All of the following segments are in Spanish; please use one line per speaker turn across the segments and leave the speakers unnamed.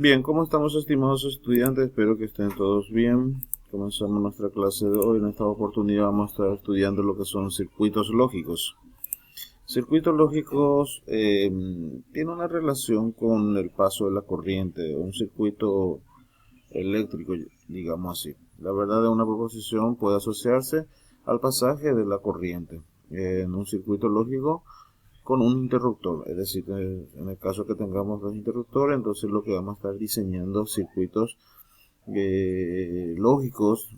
Bien, ¿cómo estamos, estimados estudiantes? Espero que estén todos bien. Comenzamos nuestra clase de hoy. En esta oportunidad vamos a estar estudiando lo que son circuitos lógicos. Circuitos lógicos tienen una relación con el paso de la corriente, un circuito eléctrico, digamos así. La verdad de una proposición puede asociarse al pasaje de la corriente en un circuito lógico con un interruptor, es decir, en el caso que tengamos dos interruptores, entonces lo que vamos a estar diseñando circuitos lógicos,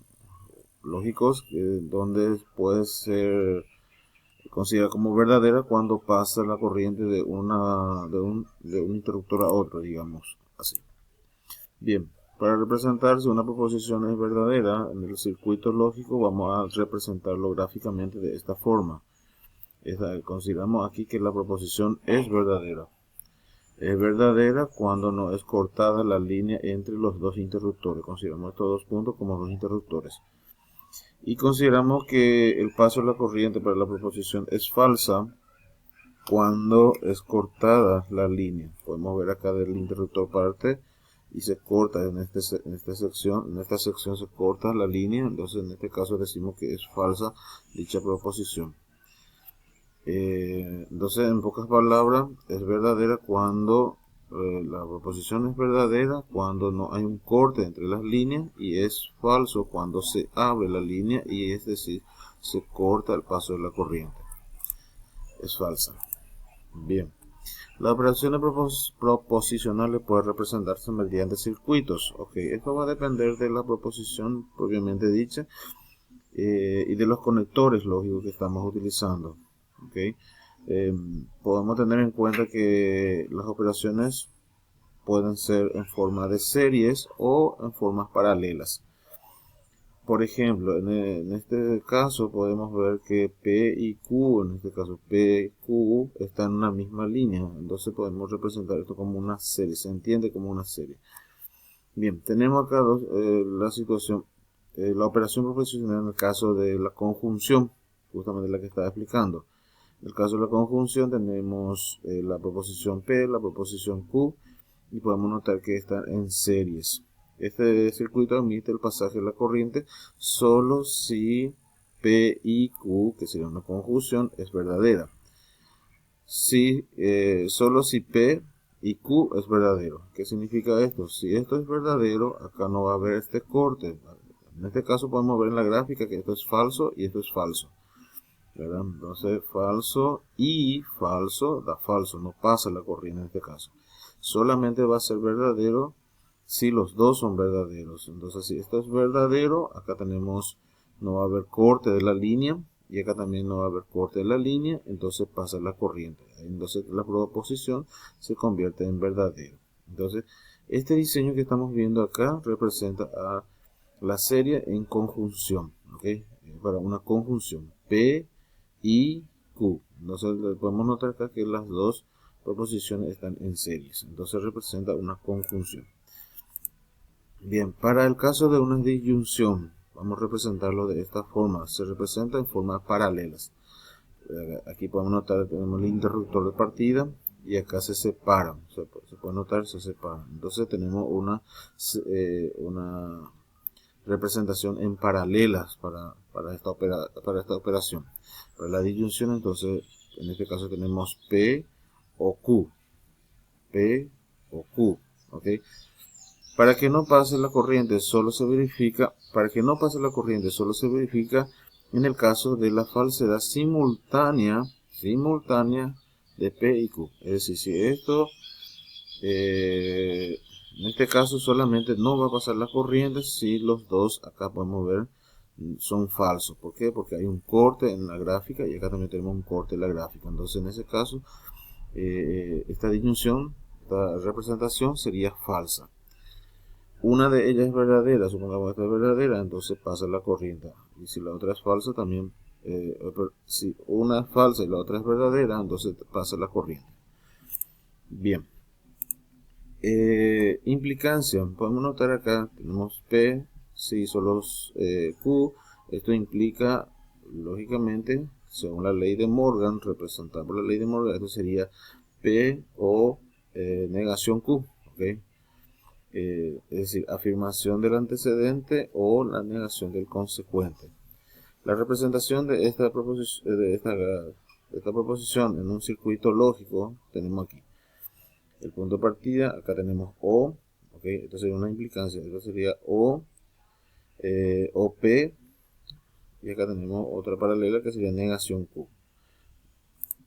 donde puede ser considerada como verdadera cuando pasa la corriente de un interruptor a otro, digamos así. Bien, para representar si una proposición es verdadera en el circuito lógico, vamos a representarlo gráficamente de esta forma. Consideramos aquí que la proposición es verdadera. Es verdadera cuando no es cortada la línea entre los dos interruptores. Consideramos estos dos puntos como dos interruptores. Y consideramos que el paso de la corriente para la proposición es falsa cuando es cortada la línea. Podemos ver acá del interruptor parte y se corta en esta sección se corta la línea. Entonces en este caso decimos que es falsa dicha proposición. Entonces, en pocas palabras, es verdadera cuando la proposición es verdadera cuando no hay un corte entre las líneas, y es falso cuando se abre la línea, y es decir, se corta el paso de la corriente. Es falsa. Bien. Las operaciones proposicionales pueden representarse mediante circuitos. Ok, esto va a depender de la proposición propiamente dicha y de los conectores lógicos que estamos utilizando. Okay. Podemos tener en cuenta que las operaciones pueden ser en forma de series o en formas paralelas. Por ejemplo, en este caso podemos ver que P y Q, en este caso P y Q, están en una misma línea. Entonces podemos representar esto como una serie, se entiende como una serie. Bien, tenemos acá la situación, la operación proposicional en el caso de la conjunción, justamente la que estaba explicando. En el caso de la conjunción tenemos la proposición P, la proposición Q, y podemos notar que están en series. Este circuito admite el pasaje de la corriente solo si P y Q, que sería una conjunción, es verdadera. Solo si P y Q es verdadero. ¿Qué significa esto? Si esto es verdadero, acá no va a haber este corte. En este caso podemos ver en la gráfica que esto es falso y esto es falso, ¿verdad? Entonces falso y falso da falso, no pasa la corriente en este caso. Solamente va a ser verdadero si los dos son verdaderos. Entonces si esto es verdadero, acá no va a haber corte de la línea, y acá también no va a haber corte de la línea, entonces pasa la corriente. Entonces la proposición se convierte en verdadero. Entonces este diseño que estamos viendo acá representa a la serie en conjunción, ¿okay? Para una conjunción P y Q. Entonces podemos notar acá que las dos proposiciones están en series. Entonces representa una conjunción. Bien, para el caso de una disyunción, vamos a representarlo de esta forma. Se representa en formas paralelas. Aquí podemos notar que tenemos el interruptor de partida y acá se separan. Se puede notar, se separan. Entonces tenemos una representación en paralelas para esta operación. Para la disyunción, entonces, en este caso tenemos P o Q. P o Q. ¿Ok? Para que no pase la corriente, solo se verifica en el caso de la falsedad simultánea de P y Q. Es decir, si esto en este caso solamente no va a pasar la corriente si los dos, acá podemos ver, son falsos. ¿Por qué? Porque hay un corte en la gráfica y acá también tenemos un corte en la gráfica. Entonces en ese caso esta disyunción, esta representación sería falsa. Una de ellas es verdadera, supongamos que esta es verdadera, entonces pasa la corriente. Y si la otra es falsa también, si una es falsa y la otra es verdadera, entonces pasa la corriente. Bien. Implicancia, podemos notar acá, tenemos P, si solo Q, esto implica, lógicamente, según la ley de Morgan, representada por la ley de Morgan, esto sería P o negación Q, ¿ok? es decir, afirmación del antecedente o la negación del consecuente. La representación de esta proposición en un circuito lógico tenemos aquí. El punto de partida, acá tenemos O, ¿ok? Esto sería una implicancia, esto sería O, OP, y acá tenemos otra paralela que sería negación Q.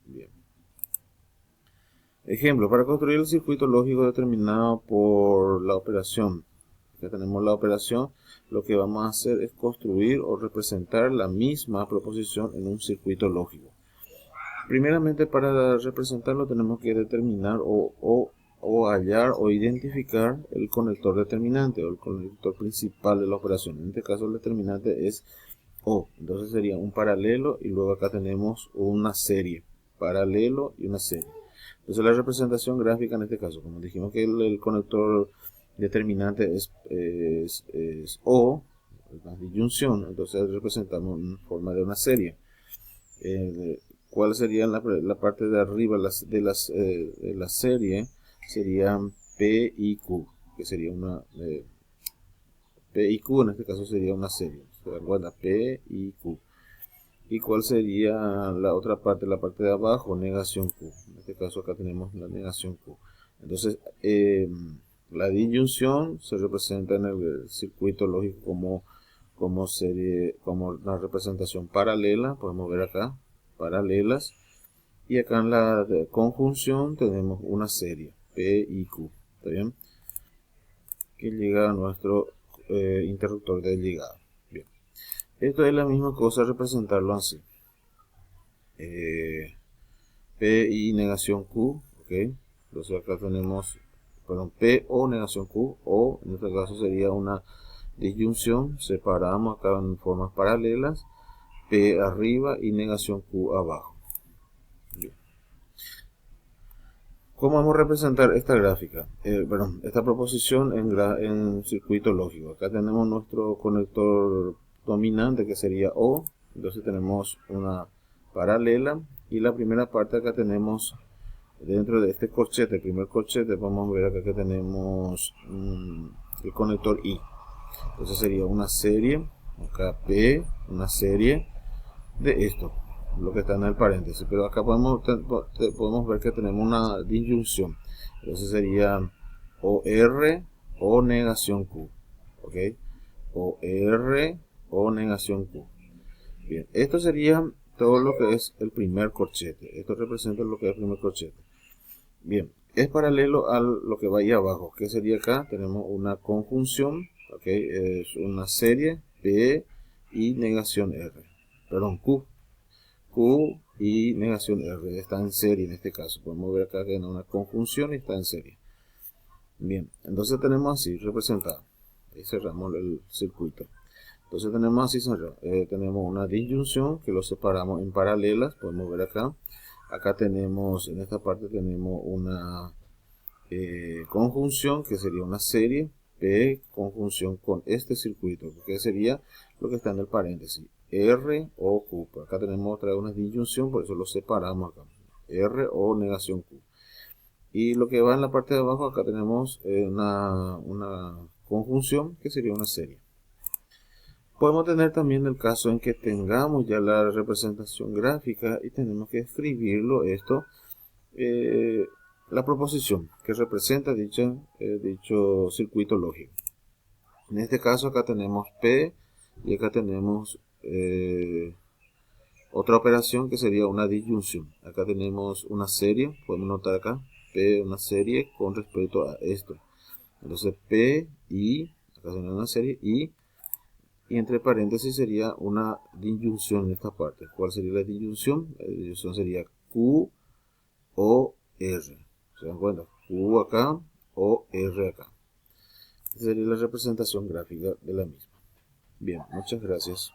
Bien. Ejemplo, para construir el circuito lógico determinado por la operación. Acá tenemos la operación, lo que vamos a hacer es construir o representar la misma proposición en un circuito lógico. Primeramente, para representarlo tenemos que determinar o hallar o identificar el conector determinante o el conector principal de la operación. En este caso el determinante es O, entonces sería un paralelo y luego acá tenemos una serie, paralelo y una serie. Entonces la representación gráfica en este caso, como dijimos que el conector determinante es O, la disyunción, entonces representamos en forma de una serie. ¿Cuál sería la parte de arriba de la serie? Serían P y Q, que sería una P y Q en este caso sería una serie. ¿Se dan cuenta? P y Q. ¿Y cuál sería la otra parte? La parte de abajo, negación Q. En este caso acá tenemos la negación Q. Entonces, la disyunción se representa en el circuito lógico como una representación paralela. Podemos ver acá, paralelas. Y acá en la conjunción tenemos una serie, P y Q. ¿Está bien? Que llega a nuestro interruptor de llegada. Bien. Esto es la misma cosa representarlo así. P y negación Q, ok. Entonces acá tenemos, perdón, P o negación Q, o en este caso sería una disyunción. Separamos acá en formas paralelas, P arriba y negación Q abajo. Bien. ¿Cómo vamos a representar esta gráfica? Esta proposición en circuito lógico. Acá tenemos nuestro conector dominante que sería O. Entonces tenemos una paralela y la primera parte acá tenemos dentro de este corchete, el primer corchete, vamos a ver acá que tenemos el conector I. Entonces sería una serie, acá P, una serie de esto, lo que está en el paréntesis, pero acá podemos ver que tenemos una disyunción. Entonces sería OR o negación Q, ok, OR o negación Q. Bien, esto sería todo lo que es el primer corchete. Esto representa lo que es el primer corchete. Bien, es paralelo a lo que va ahí abajo. ¿Qué sería acá? Tenemos una conjunción, ok, es una serie P y negación R, perdón, Q y negación R, está en serie en este caso. Podemos ver acá que es una conjunción y está en serie. Bien, entonces tenemos así representado. Ahí cerramos el circuito. Entonces tenemos así cerrado. Tenemos una disyunción que lo separamos en paralelas. Podemos ver acá. Acá tenemos, en esta parte tenemos una conjunción que sería una serie P conjunción con este circuito, que sería lo que está en el paréntesis, R o Q. Acá tenemos otra vez una disyunción, por eso lo separamos acá, R o negación Q. Y lo que va en la parte de abajo, acá tenemos una conjunción que sería una serie. Podemos tener también el caso en que tengamos ya la representación gráfica y tenemos que escribirlo esto, la proposición que representa dicho circuito lógico. En este caso acá tenemos P y acá tenemos otra operación que sería una disyunción. Acá tenemos una serie, podemos notar acá, P una serie con respecto a esto. Entonces P y, acá sería una serie y entre paréntesis sería una disyunción en esta parte. ¿Cuál sería la disyunción? La disyunción sería Q o R. ¿Se dan cuenta? Q acá o R acá. Esta sería la representación gráfica de la misma. Bien, muchas gracias.